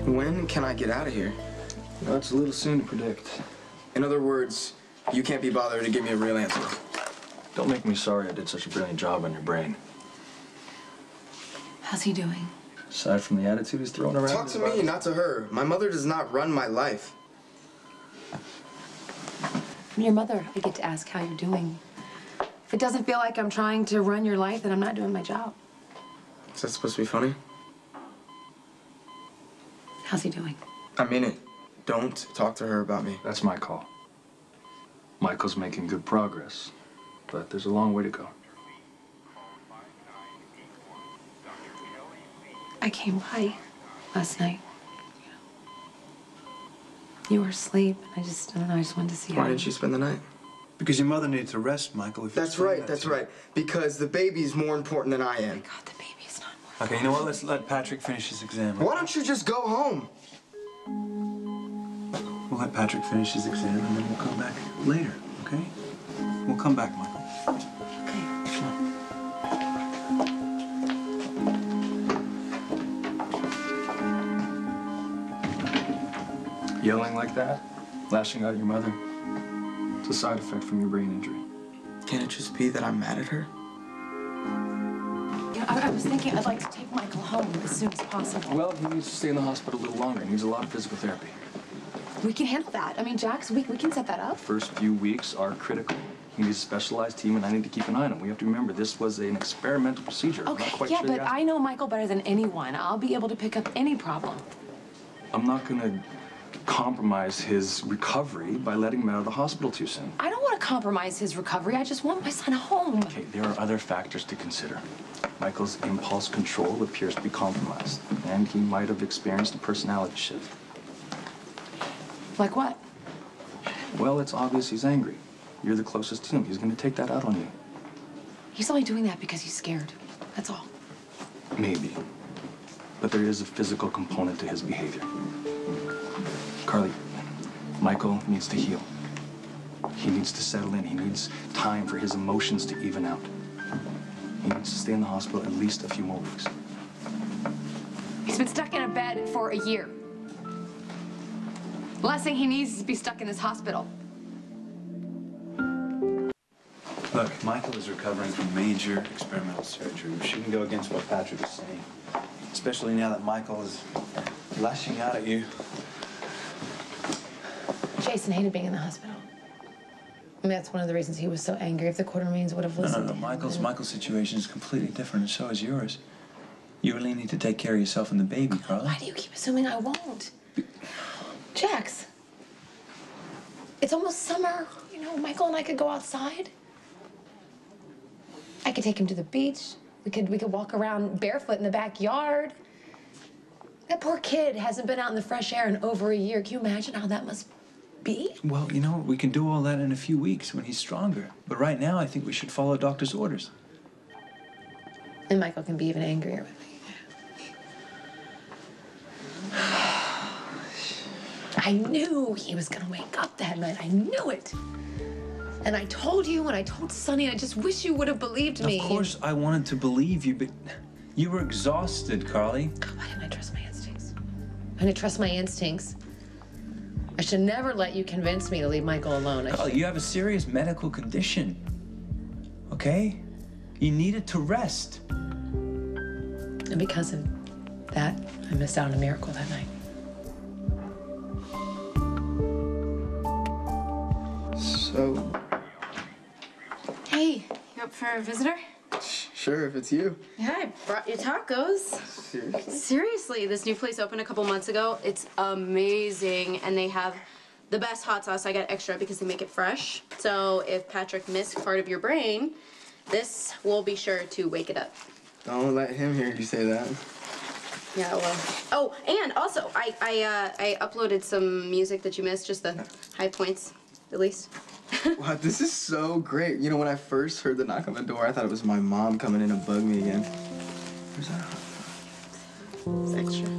When can I get out of here? No, it's a little soon to predict. In other words, you can't be bothered to give me a real answer. Don't make me sorry I did such a brilliant job on your brain. How's he doing? Aside from the attitude he's throwing around. Talk to me, not to her. My mother does not run my life. I'm your mother. I get to ask how you're doing. If it doesn't feel like I'm trying to run your life, then I'm not doing my job. Is that supposed to be funny? How's he doing? I mean it. Don't talk to her about me. That's my call. Michael's making good progress, but there's a long way to go. I came by last night. You were asleep, and I don't know, I just wanted to see Why didn't you spend the night? Because your mother needed to rest, Michael. That's right, that's right. Because the baby's more important than I am. God, the baby's not more. Okay, you know what? Let's let Patrick finish his exam. Why don't you just go home? We'll let Patrick finish his exam, and then we'll come back later, okay? We'll come back, Michael. Okay. Come on. Yelling like that, lashing out at your mother, it's a side effect from your brain injury. Can it just be that I'm mad at her? You know, I was thinking I'd like to take Michael home as soon as possible. Well, he needs to stay in the hospital a little longer. He needs a lot of physical therapy. We can handle that. I mean, Jax, we can set that up. The first few weeks are critical. He needs a specialized team, and I need to keep an eye on him. We have to remember this was an experimental procedure. I'm not Okay, quite yeah, sure but I know Michael better than anyone. I'll be able to pick up any problem. I'm not going to compromise his recovery by letting him out of the hospital too soon. I don't want to compromise his recovery. I just want my son home. Okay, there are other factors to consider. Michael's impulse control appears to be compromised, and he might have experienced a personality shift. Like what? Well, it's obvious he's angry. You're the closest to him. He's going to take that out on you. He's only doing that because he's scared. That's all. Maybe. But there is a physical component to his behavior. Carly, Michael needs to heal. He needs to settle in. He needs time for his emotions to even out. He needs to stay in the hospital at least a few more weeks. He's been stuck in a bed for a year. The last thing he needs is to be stuck in this hospital. Look, Michael is recovering from major experimental surgery. We shouldn't go against what Patrick is saying. Especially now that Michael is lashing out at you. Jason hated being in the hospital. I mean, that's one of the reasons he was so angry. If the Quartermaines would have listened. No. Michael's situation is completely different, and so is yours. You really need to take care of yourself and the baby, Carla. Why do you keep assuming I won't? Jax, it's almost summer. You know, Michael and I could go outside. I could take him to the beach. We could walk around barefoot in the backyard. That poor kid hasn't been out in the fresh air in over a year. Can you imagine how that must be? Well, you know, we can do all that in a few weeks when he's stronger. But right now, I think we should follow doctor's orders. And Michael can be even angrier with me. I knew he was gonna wake up that night. I knew it. And I told you, and I told Sonny, I just wish you would have believed me. Of course I wanted to believe you, but you were exhausted, Carly. Why didn't I trust my instincts? I didn't trust my instincts. I should never let you convince me to leave Michael alone. Carly, you have a serious medical condition, okay? You needed to rest. And because of that, I missed out on a miracle that night. So... Hey, you up for a visitor? Sure, if it's you. Yeah, I brought you tacos. Seriously? Seriously, this new place opened a couple months ago. It's amazing, and they have the best hot sauce. I got extra because they make it fresh. So if Patrick missed part of your brain, this will be sure to wake it up. Don't let him hear you say that. Yeah, well. Oh, and also, I uploaded some music that you missed, just the high points, at least. Wow, this is so great. You know, when I first heard the knock on the door, I thought it was my mom coming in to bug me again. Where's that? It's extra.